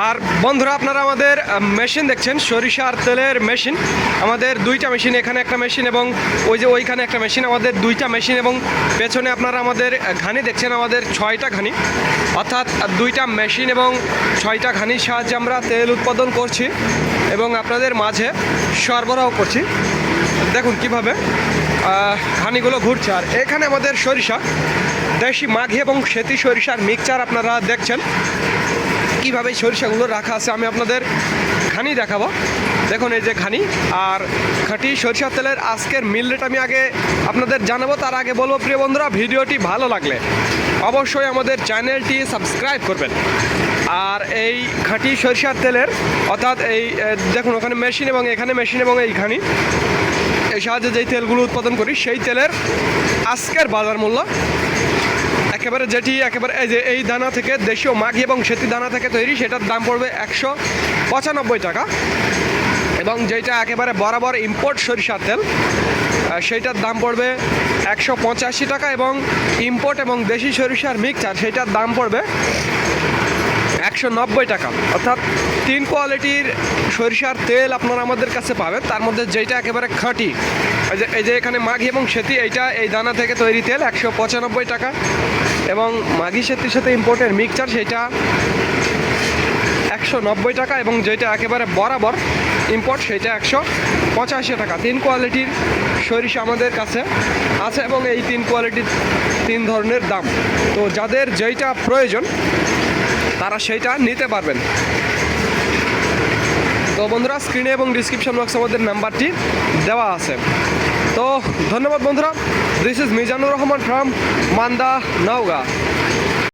আর বন্ধুরা আপনারা আমাদের মেশিন দেখছেন, সরিষার তেলের মেশিন। আমাদের দুইটা মেশিন, এখানে একটা মেশিন এবং ওই যে ওইখানে একটা মেশিন, আমাদের দুইটা মেশিন। এবং পেছনে আপনারা আমাদের ঘানি দেখছেন, আমাদের 6টা ঘানি, অর্থাৎ দুইটা মেশিন এবং 6টা ঘানির সাহায্যে আমরা তেল উৎপাদন করছি এবং আপনাদের মাঝে সরবরাহ করছি। দেখুন কিভাবে ঘানিগুলো ঘুরছে। আর এখানে আমাদের সরিষা, দেশি মাঘি এবং সেতি সরিষার মিক্সচার আপনারা দেখছেন কীভাবে সরিষাগুলো রাখা আছে। আমি আপনাদের ঘানি দেখাবো। দেখুন এই যে ঘানি আর খাঁটি সরিষার তেলের আজকের মিল রেট আমি আগে আপনাদের জানাবো। তার আগে বলবো প্রিয় বন্ধুরা, ভিডিওটি ভালো লাগলে অবশ্যই আমাদের চ্যানেলটি সাবস্ক্রাইব করবেন। আর এই খাঁটি সরিষার তেলের অর্থাৎ এই দেখুন ওখানে মেশিন এবং এখানে মেশিন এবং এই ঘানি, এই সাহায্যে যেই তেলগুলো উৎপাদন করি সেই তেলের আজকের বাজার মূল্য একেবারে যেটি একেবারে এই যে এই দানা থেকে, দেশীয় মাঘি এবং সেতি দানা থেকে তৈরি, সেটার দাম পড়বে 195 টাকা। এবং যেটা একেবারে বরাবর ইম্পোর্ট সরিষার তেল, সেইটার দাম পড়বে 185 টাকা। এবং ইম্পোর্ট এবং দেশি সরিষার মিক্সচার, সেইটার দাম পড়বে 190 টাকা। অর্থাৎ 3 কোয়ালিটির সরিষার তেল আপনারা আমাদের কাছে পাবেন। তার মধ্যে যেটা একেবারে খাঁটি, এই যে এখানে মাঘি এবং সেতি, এইটা এই দানা থেকে তৈরি তেল 195 টাকা। এবং মাঘি সেতির সাথে ইম্পোর্টের মিক্সচার, সেটা 190 টাকা। এবং যেটা একেবারে বরাবর ইম্পোর্ট, সেটা 185 টাকা। 3 কোয়ালিটির সরিষা আমাদের কাছে আছে এবং এই 3 কোয়ালিটির 3 ধরনের দাম। তো যাদের যেইটা প্রয়োজন তারা সেইটা নিতে পারবেন। তো বন্ধুরা, স্ক্রিনে এবং ডিসক্রিপশন বক্সে আমাদের নাম্বারটি দেওয়া আছে। তো ধন্যবাদ বন্ধুরা। This is Mizanur Rahman from Manda, Naogaon.